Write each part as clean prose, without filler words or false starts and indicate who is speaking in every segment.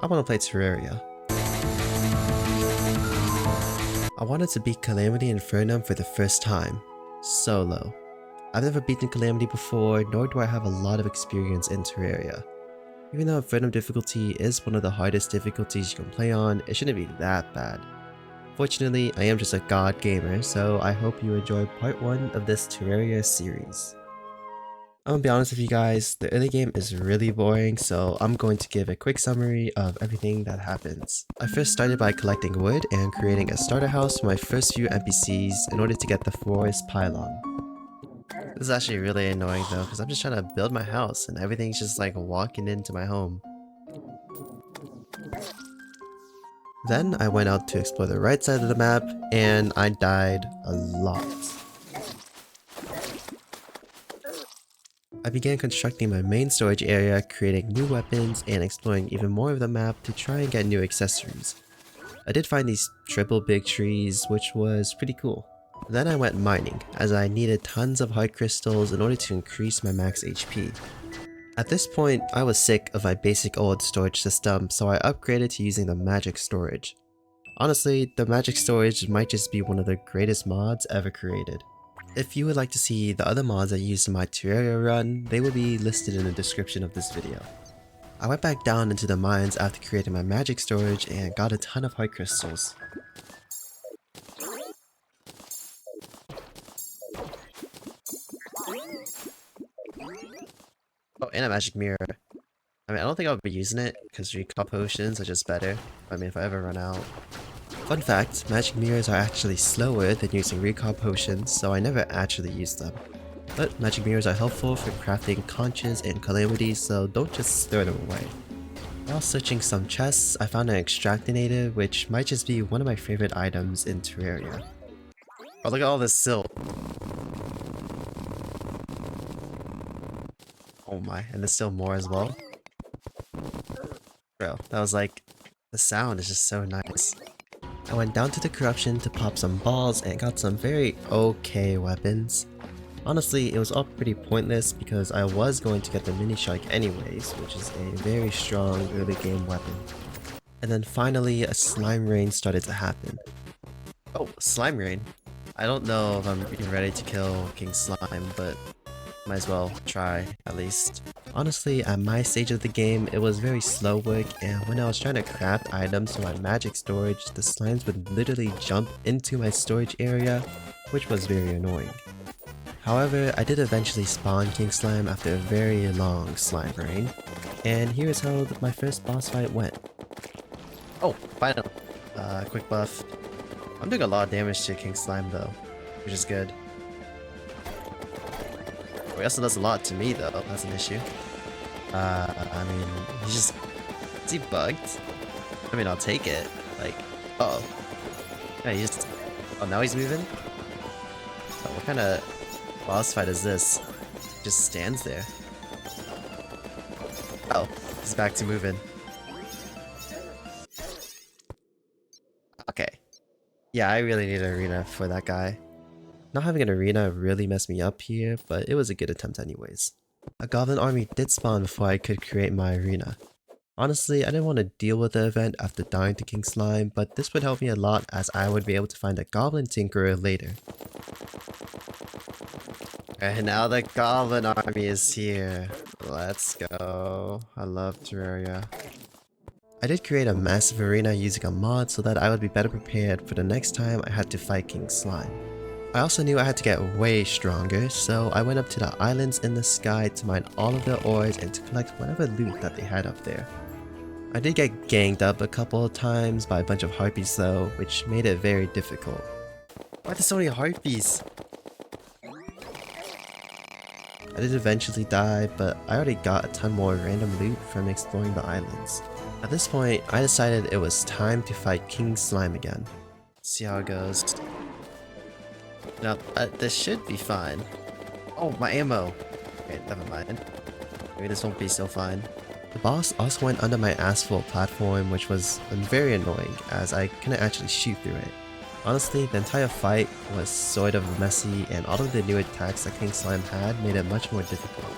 Speaker 1: I want to play Terraria. I wanted to beat Calamity Infernum for the first time, solo. I've never beaten Calamity before, nor do I have a lot of experience in Terraria. Even though Infernum difficulty is one of the hardest difficulties you can play on, it shouldn't be that bad. Fortunately, I am just a god gamer, so I hope you enjoy part 1 of this Terraria series. I'm gonna be honest with you guys, the early game is really boring, so I'm going to give a quick summary of everything that happens. I first started by collecting wood and creating a starter house for my first few NPCs in order to get the forest pylon. This is actually really annoying though, because I'm just trying to build my house and everything's just like walking into my home. Then I went out to explore the right side of the map, and I died a lot. I began constructing my main storage area, creating new weapons, and exploring even more of the map to try and get new accessories. I did find these triple big trees, which was pretty cool. Then I went mining, as I needed tons of hard crystals in order to increase my max HP. At this point, I was sick of my basic old storage system, so I upgraded to using the magic storage. Honestly, the magic storage might just be one of the greatest mods ever created. If you would like to see the other mods I used in my Terraria run, they will be listed in the description of this video. I went back down into the mines after creating my magic storage and got a ton of hard crystals. Oh, and a magic mirror. I mean, I don't think I'll be using it, because recall potions are just better. I mean, if I ever run out. Fun fact, magic mirrors are actually slower than using recall potions, so I never actually use them. But magic mirrors are helpful for crafting conches and calamities, so don't just throw them away. While searching some chests, I found an extractinator, which might just be one of my favorite items in Terraria. Oh, look at all this silt. Oh my, and there's still more as well. Bro, that was like, the sound is just so nice. I went down to the corruption to pop some balls and got some very okay weapons. Honestly, it was all pretty pointless because I was going to get the mini shark anyways, which is a very strong early game weapon. And then finally, a slime rain started to happen. Oh, slime rain. I don't know if I'm ready to kill King Slime, but might as well try, at least. Honestly, at my stage of the game, it was very slow work, and when I was trying to craft items for my magic storage, the slimes would literally jump into my storage area, which was very annoying. However, I did eventually spawn King Slime after a very long slime rain, and here is how my first boss fight went. Oh, finally! Quick buff. I'm doing a lot of damage to King Slime though, which is good. He also does a lot to me though, that's an issue. I mean, he's just... Is he bugged? I mean, I'll take it. Like, uh oh. Yeah, he just... Oh, now he's moving? Oh, what kind of boss fight is this? He just stands there. Oh, he's back to moving. Okay. Yeah, I really need an arena for that guy. Not having an arena really messed me up here, but it was a good attempt anyways. A goblin army did spawn before I could create my arena. Honestly, I didn't want to deal with the event after dying to King Slime, but this would help me a lot as I would be able to find a goblin tinkerer later. And now the goblin army is here. Let's go. I love Terraria. I did create a massive arena using a mod so that I would be better prepared for the next time I had to fight King Slime. I also knew I had to get way stronger, so I went up to the islands in the sky to mine all of their ores and to collect whatever loot that they had up there. I did get ganged up a couple of times by a bunch of harpies though, which made it very difficult. Why are there so many harpies? I did eventually die, but I already got a ton more random loot from exploring the islands. At this point, I decided it was time to fight King Slime again. See how it goes. Now, this should be fine. Oh, my ammo! Okay, never mind. Maybe this won't be so fine. The boss also went under my asphalt platform, which was very annoying, as I couldn't actually shoot through it. Honestly, the entire fight was sort of messy, and all of the new attacks that King Slime had made it much more difficult.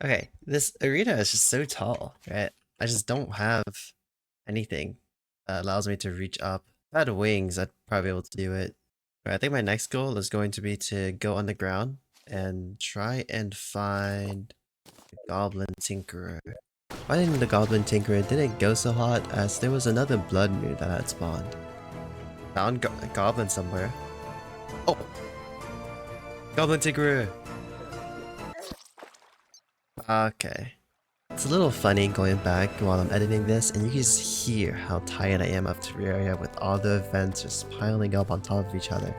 Speaker 1: Okay, this arena is just so tall, right? I just don't have anything that allows me to reach up. If I had wings, I'd probably be able to do it. But I think my next goal is going to be to go on the ground and try and find the Goblin Tinkerer. Finding the Goblin Tinkerer didn't go so hot as there was another blood moon that had spawned. Found a goblin somewhere. Oh! Goblin Tinkerer! Okay. It's a little funny going back while I'm editing this, and you can just hear how tired I am of Terraria with all the events just piling up on top of each other.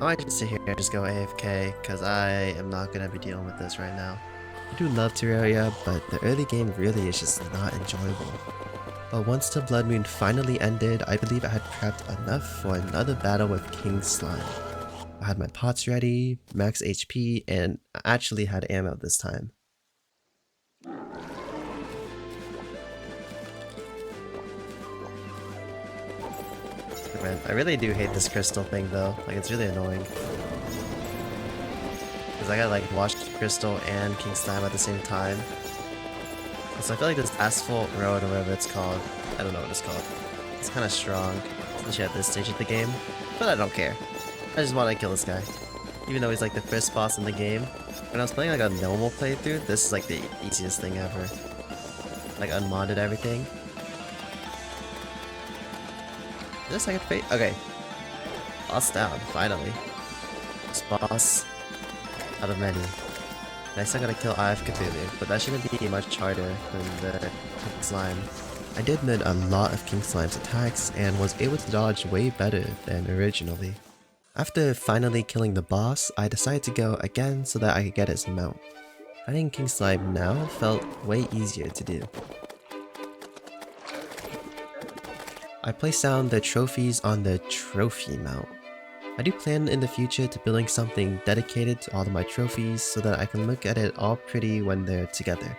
Speaker 1: I might just sit here and just go AFK, because I am not going to be dealing with this right now. I do love Terraria, but the early game really is just not enjoyable. But once the Blood Moon finally ended, I believe I had prepped enough for another battle with King Slime. I had my pots ready, max HP, and I actually had ammo this time. Man, I really do hate this crystal thing though, like it's really annoying. Because I gotta like watch Crystal and King Slime at the same time. So I feel like this Asphalt Road or whatever it's called, I don't know what it's called. It's kind of strong, especially at this stage of the game. But I don't care. I just want to kill this guy. Even though he's like the first boss in the game. When I was playing like a normal playthrough, this is like the easiest thing ever. Like unmodded everything. Is this second fate? Okay. Boss down, finally. This boss out of many. And I still gotta kill Eye of Cthulhu, but that shouldn't be much harder than the King Slime. I did mid a lot of King Slime's attacks and was able to dodge way better than originally. After finally killing the boss, I decided to go again so that I could get his mount. Fighting King Slime now felt way easier to do. I placed down the trophies on the trophy mount. I do plan in the future to building something dedicated to all of my trophies so that I can look at it all pretty when they're together.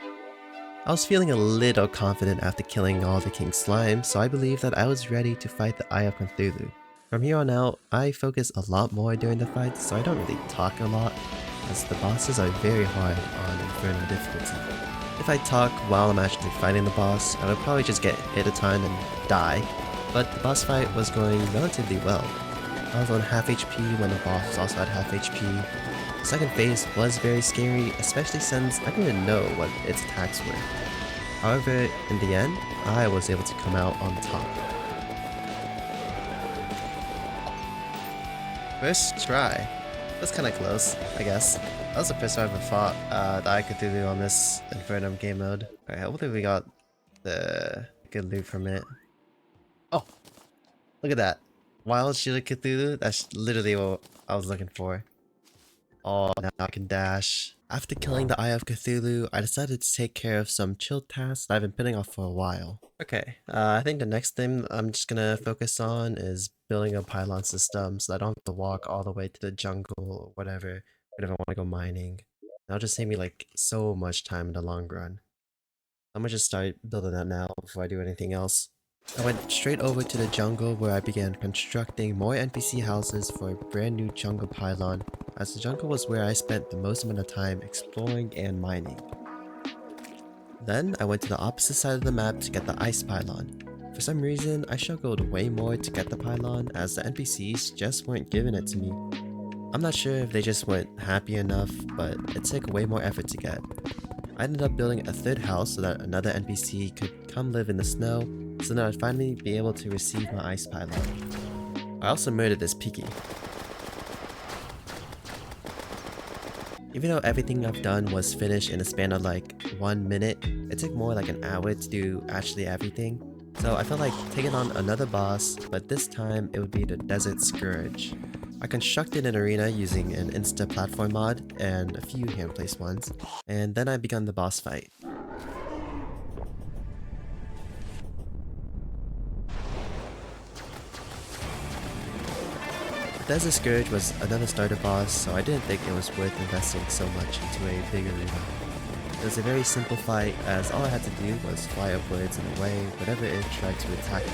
Speaker 1: I was feeling a little confident after killing all the King Slime, so I believe that I was ready to fight the Eye of Cthulhu. From here on out, I focus a lot more during the fights, so I don't really talk a lot, as the bosses are very hard on Infernum difficulty. If I talk while I'm actually fighting the boss, I would probably just get hit a ton and die, but the boss fight was going relatively well. I was on half HP when the boss also had half HP. The second phase was very scary, especially since I didn't know what its attacks were. However, in the end, I was able to come out on top. First try. That's kinda close, I guess. That was the first time I ever fought the Eye of Cthulhu on this Infernum game mode. Alright, hopefully we got the good loot from it. Oh! Look at that. Wild Shield of Cthulhu? That's literally what I was looking for. Oh, now I can dash. After killing the Eye of Cthulhu, I decided to take care of some chill tasks that I've been putting off for a while. Okay, I think the next thing I'm just gonna focus on is building a pylon system so that I don't have to walk all the way to the jungle or whatever whenever I want to go mining. That'll just save me like so much time in the long run. I'm gonna just start building that now before I do anything else. I went straight over to the jungle where I began constructing more NPC houses for a brand new jungle pylon, as the jungle was where I spent the most amount of time exploring and mining. Then I went to the opposite side of the map to get the ice pylon. For some reason, I struggled way more to get the pylon as the NPCs just weren't giving it to me. I'm not sure if they just weren't happy enough, but it took way more effort to get. I ended up building a third house so that another NPC could come live in the snow, so that I'd finally be able to receive my ice pylon. I also murdered this Piki. Even though everything I've done was finished in a span of like 1 minute, it took more like an hour to do actually everything. So I felt like taking on another boss, but this time it would be the Desert Scourge. I constructed an arena using an Insta platform mod and a few hand-placed ones, and then I began the boss fight. The Desert Scourge was another starter boss, so I didn't think it was worth investing so much into a big arena. It was a very simple fight, as all I had to do was fly upwards and away whenever it tried to attack me.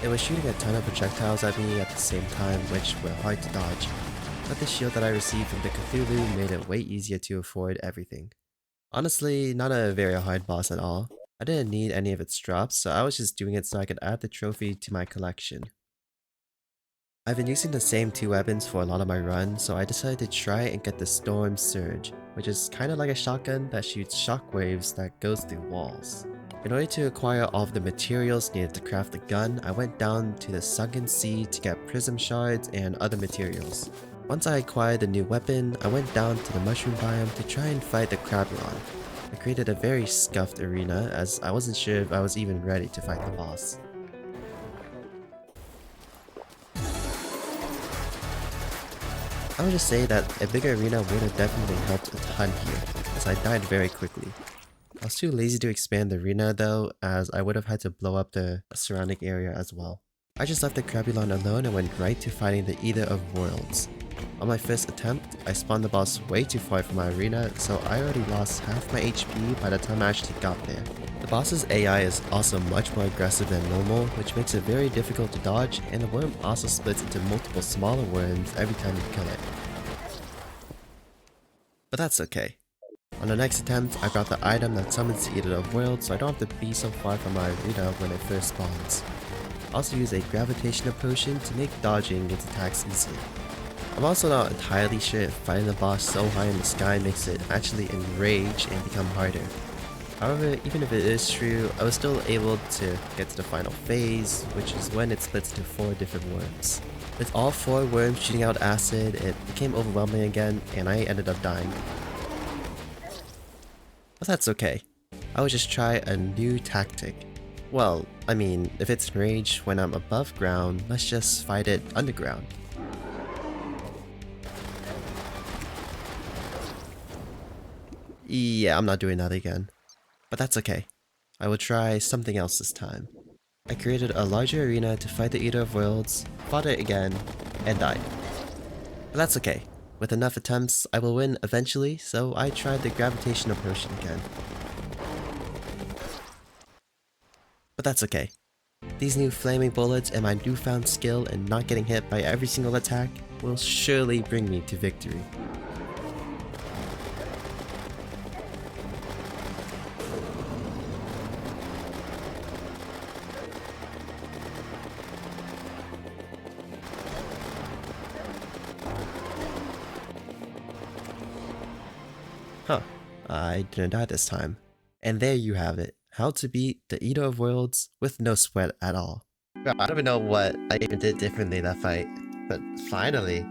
Speaker 1: It was shooting a ton of projectiles at me at the same time, which were hard to dodge, but the shield that I received from the Cthulhu made it way easier to afford everything. Honestly, not a very hard boss at all. I didn't need any of its drops, so I was just doing it so I could add the trophy to my collection. I've been using the same two weapons for a lot of my run, so I decided to try and get the Storm Surge, which is kinda like a shotgun that shoots shockwaves that goes through walls. In order to acquire all of the materials needed to craft the gun, I went down to the Sunken Sea to get prism shards and other materials. Once I acquired the new weapon, I went down to the mushroom biome to try and fight the Crabron. I created a very scuffed arena as I wasn't sure if I was even ready to fight the boss. I would just say that a bigger arena would have definitely helped a ton here, as I died very quickly. I was too lazy to expand the arena though, as I would have had to blow up the surrounding area as well. I just left the Crabulon alone and went right to fighting the Eater of Worlds. On my first attempt, I spawned the boss way too far from my arena, so I already lost half my HP by the time I actually got there. The boss's AI is also much more aggressive than normal, which makes it very difficult to dodge, and the worm also splits into multiple smaller worms every time you kill it. But that's okay. On the next attempt, I brought the item that summons the Eater of Worlds, so I don't have to be so far from my arena when it first spawns. I also use a gravitational potion to make dodging its attacks easier. I'm also not entirely sure if fighting the boss so high in the sky makes it actually enrage and become harder. However, even if it is true, I was still able to get to the final phase, which is when it splits into 4 different worms. With all 4 worms shooting out acid, it became overwhelming again, and I ended up dying. But that's okay. I would just try a new tactic. Well, I mean, if it's enraged when I'm above ground, let's just fight it underground. Yeah, I'm not doing that again. But that's okay. I will try something else this time. I created a larger arena to fight the Eater of Worlds, fought it again, and died. But that's okay. With enough attempts, I will win eventually, so I tried the gravitational potion again. But that's okay. These new flaming bullets and my newfound skill in not getting hit by every single attack will surely bring me to victory. Huh, I didn't die this time. And there you have it, how to beat the Eater of Worlds with no sweat at all. I don't even know what I even did differently that fight, but finally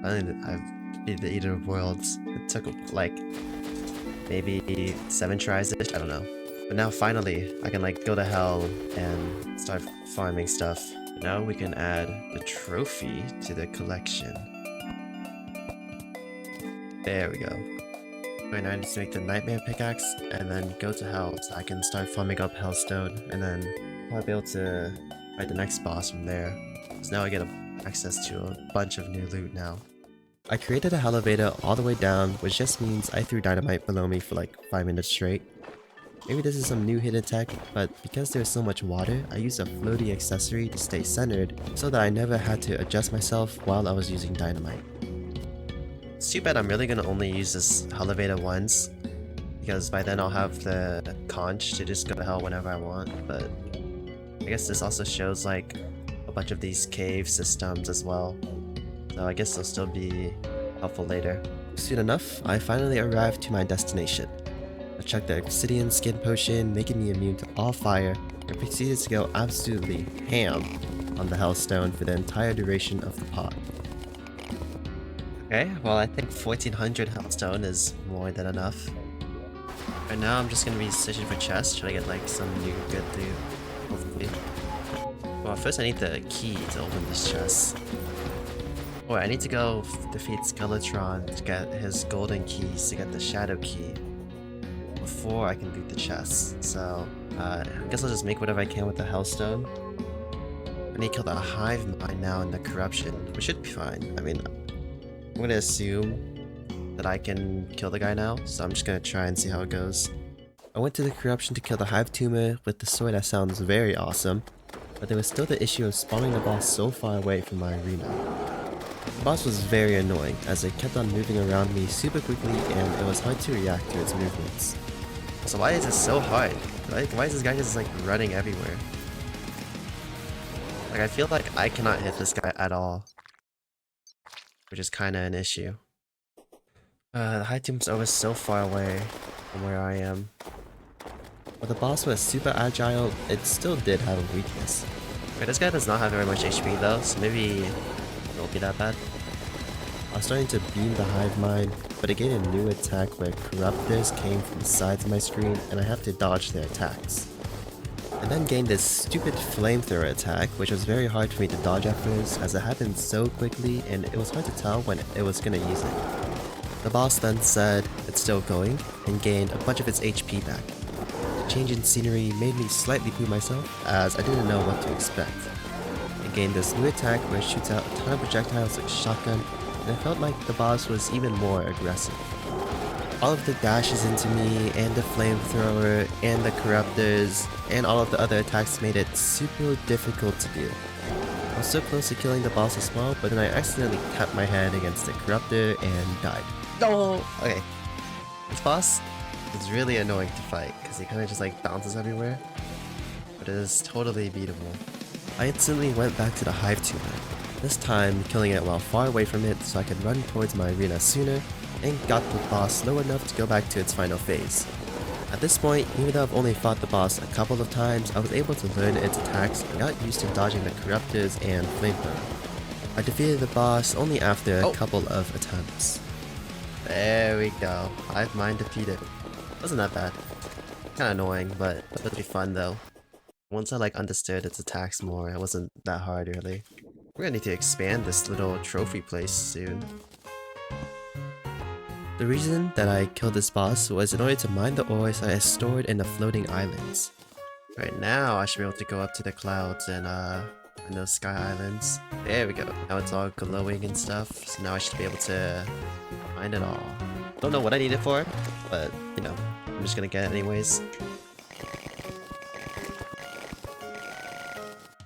Speaker 1: I've beat the Eater of Worlds. It took like maybe 7 tries-ish, I don't know. But now finally, I can like go to hell and start farming stuff. Now we can add the trophy to the collection. There we go. Right now I need to make the Nightmare Pickaxe and then go to hell so I can start farming up Hellstone and then I'll be able to fight the next boss from there. So now I get access to a bunch of new loot now. I created a elevator all the way down, which just means I threw dynamite below me for like 5 minutes straight. Maybe this is some new hidden tech, but because there's so much water, I used a floaty accessory to stay centered so that I never had to adjust myself while I was using dynamite. It's too bad I'm really gonna only use this elevator once, because by then I'll have the conch to just go to hell whenever I want, but I guess this also shows like a bunch of these cave systems as well, so I guess they'll still be helpful later. Soon enough, I finally arrived to my destination. I chucked the obsidian skin potion, making me immune to all fire, and proceeded to go absolutely ham on the hellstone for the entire duration of the pod. Okay, well I think 1400 hellstone is more than enough. Right now I'm just gonna be searching for chests, trying to get like some new good loot, hopefully. Well, first I need the key to open this chest. Oh, I need to go defeat Skeletron to get his golden keys to get the shadow key before I can loot the chest. So, I guess I'll just make whatever I can with the hellstone. I need to kill the hive mind now in the corruption, which should be fine. I mean, I'm gonna assume that I can kill the guy now, so I'm just gonna try and see how it goes. I went to the corruption to kill the hive tumor with the sword that sounds very awesome, but there was still the issue of spawning the boss so far away from my arena. The boss was very annoying as it kept on moving around me super quickly and it was hard to react to its movements. So why is it so hard? Why is this guy just like running everywhere? Like I feel like I cannot hit this guy at all, which is kinda an issue. The high tomb's always so far away from where I am. But the boss was super agile, it still did have a weakness. Wait, this guy does not have very much HP though, so maybe it won't be that bad. I was starting to beam the hive mind, but it gained a new attack where corruptors came from the sides of my screen and I have to dodge their attacks. And then gained this stupid flamethrower attack, which was very hard for me to dodge at first as it happened so quickly and it was hard to tell when it was gonna use it. The boss then said it's still going and gained a bunch of its HP back. The change in scenery made me slightly poo myself as I didn't know what to expect. It gained this new attack where it shoots out a ton of projectiles like shotgun, and it felt like the boss was even more aggressive. All of the dashes into me, and the flamethrower, and the corruptors, and all of the other attacks made it super difficult to do. I was so close to killing the boss as well, but then I accidentally tapped my head against the corruptor and died. No! Okay. This boss is really annoying to fight, because he kind of just like bounces everywhere. But it is totally beatable. I instantly went back to the hive tumor. This time, killing it while far away from it so I could run towards my arena sooner, and got the boss low enough to go back to its final phase. At this point, even though I've only fought the boss a couple of times, I was able to learn its attacks and got used to dodging the corruptors and flamethrower. I defeated the boss only after a couple of attempts. There we go. Hive mind defeated. Wasn't that bad. Kinda annoying, but it'll be fun though. Once I like understood its attacks more, it wasn't that hard really. We're gonna need to expand this little trophy place soon. The reason that I killed this boss was in order to mine the ores that I stored in the floating islands. Right now, I should be able to go up to the clouds and those sky islands. There we go. Now it's all glowing and stuff, so now I should be able to mine it all. Don't know what I need it for, but you know, I'm just gonna get it anyways.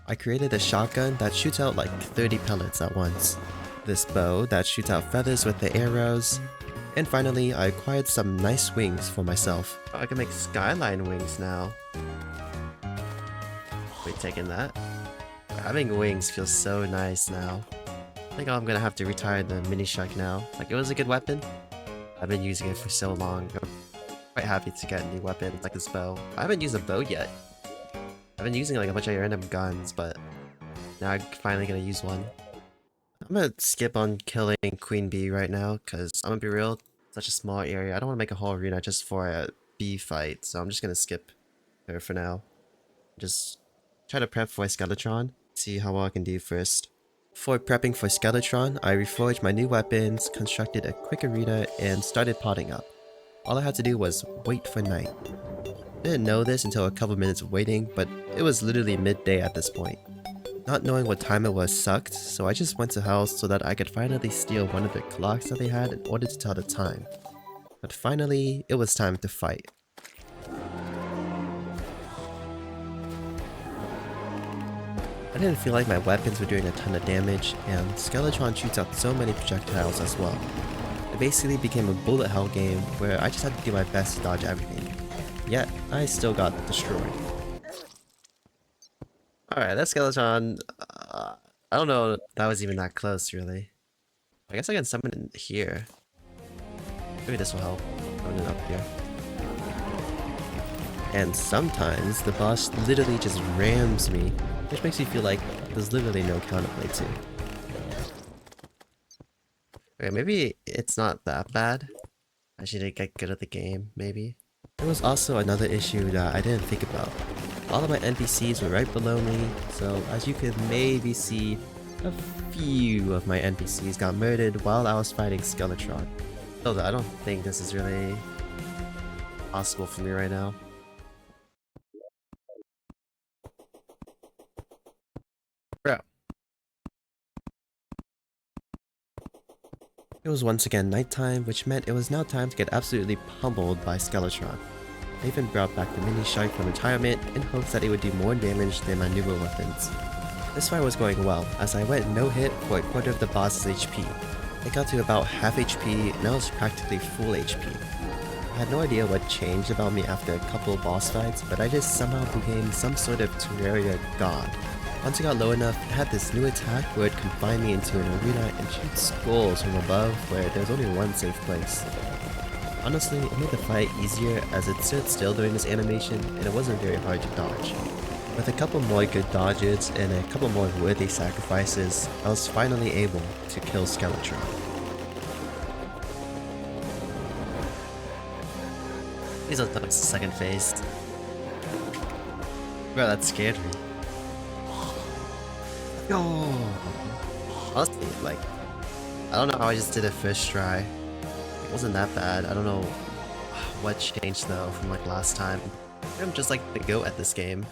Speaker 1: I created a shotgun that shoots out like 30 pellets at once. This bow that shoots out feathers with the arrows. And finally, I acquired some nice wings for myself. Oh, I can make skyline wings now. Wait, taking that? Having wings feels so nice now. I think I'm gonna have to retire the mini shark now. Like, it was a good weapon. I've been using it for so long. I'm quite happy to get new weapons like this bow. I haven't used a bow yet. I've been using like a bunch of random guns, but now I'm finally gonna use one. I'm gonna skip on killing Queen Bee right now, because I'm gonna be real, such a small area. I don't want to make a whole arena just for a bee fight, so I'm just gonna skip her for now. Just try to prep for a Skeletron, see how well I can do first. For prepping for Skeletron, I reforged my new weapons, constructed a quick arena, and started potting up. All I had to do was wait for night. I didn't know this until a couple minutes of waiting, but it was literally midday at this point. Not knowing what time it was sucked, so I just went to hell so that I could finally steal one of the clocks that they had in order to tell the time. But finally, it was time to fight. I didn't feel like my weapons were doing a ton of damage, and Skeletron shoots out so many projectiles as well. It basically became a bullet hell game where I just had to do my best to dodge everything. Yet, I still got destroyed. Alright, that Skeletron, I don't know if that was even that close, really. I guess I can summon it here. Maybe this will help. Summon it up here. And sometimes, the boss literally just rams me, which makes me feel like there's literally no counterplay to. Okay, maybe it's not that bad. I should get good at the game, maybe. There was also another issue that I didn't think about. All of my NPCs were right below me, so as you could maybe see, a few of my NPCs got murdered while I was fighting Skeletron. So I don't think this is really possible for me right now. Bro. It was once again nighttime, which meant it was now time to get absolutely pummeled by Skeletron. I even brought back the mini shark from retirement in hopes that it would do more damage than my newer weapons. This fight was going well, as I went no hit for a quarter of the boss's HP. I got to about half HP and I was practically full HP. I had no idea what changed about me after a couple boss fights, but I just somehow became some sort of Terraria god. Once I got low enough, it had this new attack where it confined me into an arena and shoot skulls from above where there's only one safe place. Honestly, it made the fight easier as it stood still during this animation and it wasn't very hard to dodge. With a couple more good dodges and a couple more worthy sacrifices, I was finally able to kill Skeletron. Please don't tell it's the second phase. Bro, that scared me. Yo! Honestly, like, I don't know how I just did it first try. It wasn't that bad. I don't know what changed though from like last time. I'm just like the GOAT at this game.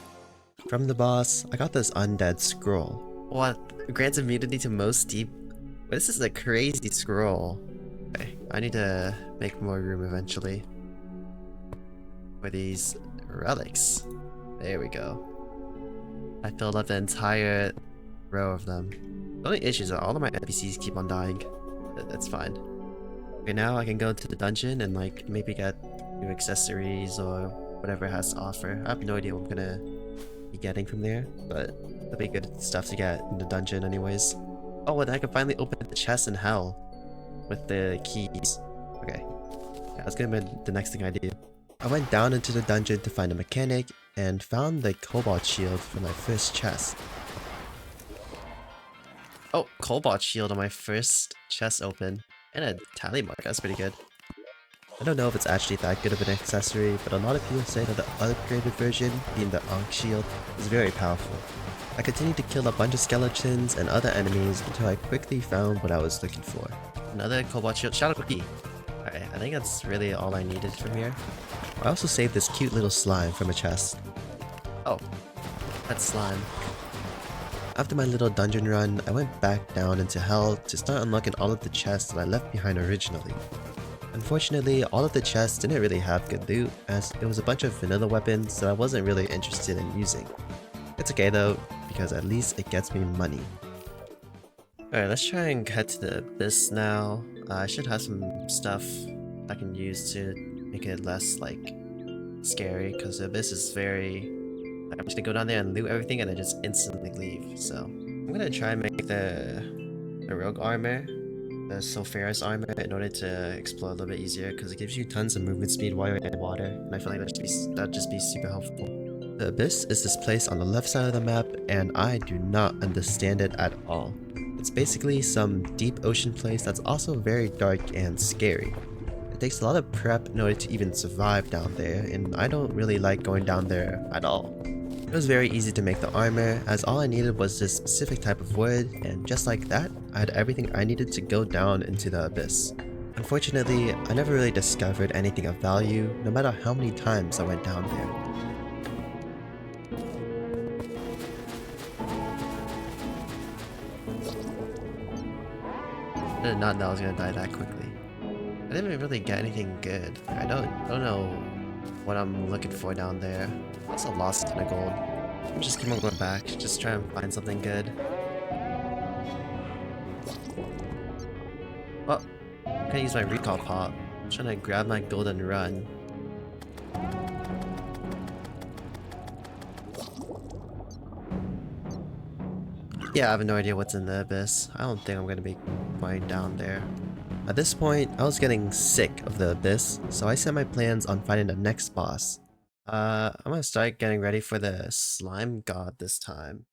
Speaker 1: From the boss, I got this undead scroll. What? Grants immunity to most deep? This is a crazy scroll. Okay, I need to make more room eventually. For these relics. There we go. I filled up the entire row of them. The only issue is that all of my NPCs keep on dying. That's fine. Okay, now I can go into the dungeon and like maybe get new accessories or whatever it has to offer. I have no idea what I'm gonna be getting from there, but that'll be good stuff to get in the dungeon anyways. Oh, and I can finally open the chest in hell with the keys. Okay. Yeah, that's gonna be the next thing I do. I went down into the dungeon to find a mechanic and found the cobalt shield for my first chest. Oh, cobalt shield on my first chest open. And a tally mark, that's pretty good. I don't know if it's actually that good of an accessory, but a lot of people say that the upgraded version, being the Ankh shield, is very powerful. I continued to kill a bunch of skeletons and other enemies until I quickly found what I was looking for. Another cobalt shield, shadow cookie! Alright, I think that's really all I needed from here. I also saved this cute little slime from a chest. Oh, that's slime. After my little dungeon run, I went back down into hell to start unlocking all of the chests that I left behind originally. Unfortunately, all of the chests didn't really have good loot, as it was a bunch of vanilla weapons that I wasn't really interested in using. It's okay though, because at least it gets me money. Alright, let's try and head to the abyss now. I should have some stuff I can use to make it less, like, scary, because the abyss is very... I'm just gonna go down there and loot everything and then just instantly leave, so... I'm gonna try and make the rogue armor, the sulphurous armor, in order to explore a little bit easier, because it gives you tons of movement speed while you're in water, and I feel like that'd just be super helpful. The abyss is this place on the left side of the map, and I do not understand it at all. It's basically some deep ocean place that's also very dark and scary. It takes a lot of prep in order to even survive down there, and I don't really like going down there at all. It was very easy to make the armor, as all I needed was this specific type of wood, and just like that, I had everything I needed to go down into the abyss. Unfortunately, I never really discovered anything of value, no matter how many times I went down there. I did not know I was gonna die that quickly. I didn't really get anything good. I don't know what I'm looking for down there. I also lost a ton of gold. I'm just keep on going back, just try and find something good. Oh, I'm gonna use my recall pop. I'm trying to grab my golden run. Yeah, I have no idea what's in the abyss. I don't think I'm gonna be going down there. At this point, I was getting sick of the abyss, so I set my plans on finding the next boss. I'm gonna start getting ready for the slime god this time.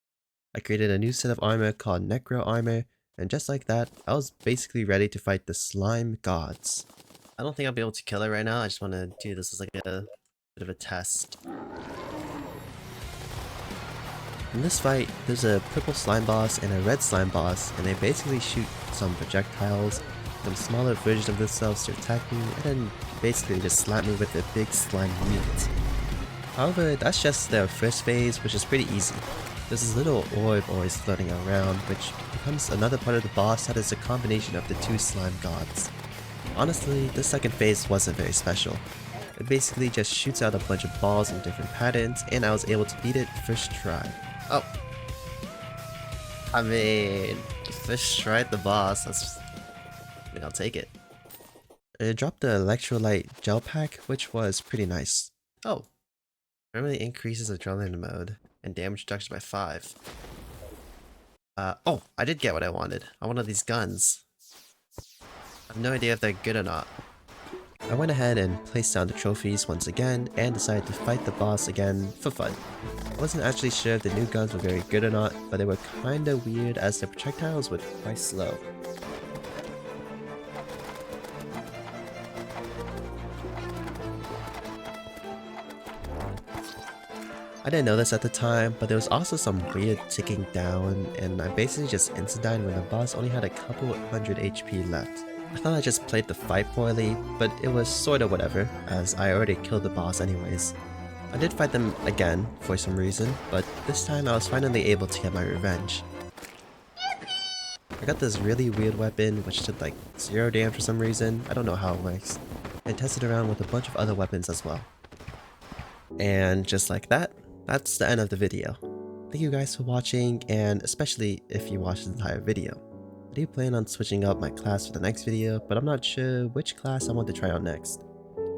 Speaker 1: I created a new set of armor called Necro Armor, and just like that, I was basically ready to fight the slime gods. I don't think I'll be able to kill it right now, I just want to do this as like a bit of a test. In this fight, there's a purple slime boss and a red slime boss, and they basically shoot some projectiles, some smaller versions of themselves to attack me, and then basically just slap me with the big slime meat. However, that's just the first phase, which is pretty easy. There's this little orb always floating around, which becomes another part of the boss that is a combination of the two slime gods. Honestly, the second phase wasn't very special. It basically just shoots out a bunch of balls in different patterns, and I was able to beat it first try. Oh. I mean, fish right the boss. I'll take it. It dropped the electrolyte gel pack, which was pretty nice. Oh, permanently increases adrenaline mode and damage reduction by 5. Oh, I did get what I wanted. I wanted these guns. I have no idea if they're good or not. I went ahead and placed down the trophies once again and decided to fight the boss again for fun. I wasn't actually sure if the new guns were very good or not, but they were kinda weird as the projectiles were quite slow. I didn't know this at the time, but there was also some weird ticking down, and I basically just instant died when the boss only had a couple hundred HP left. I thought I just played the fight poorly, but it was sorta whatever, as I already killed the boss anyways. I did fight them again for some reason, but this time I was finally able to get my revenge. I got this really weird weapon which did like 0 damage for some reason, I don't know how it works, and tested around with a bunch of other weapons as well. And just like that, that's the end of the video. Thank you guys for watching, and especially if you watched the entire video. I do plan on switching up my class for the next video, but I'm not sure which class I want to try out next.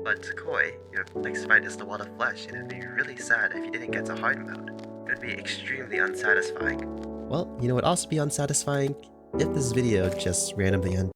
Speaker 1: But Koi, your next fight is the Wall of Flesh, and it'd be really sad if you didn't get to hard mode. It would be extremely unsatisfying. Well, you know what would also be unsatisfying? If this video just randomly ended.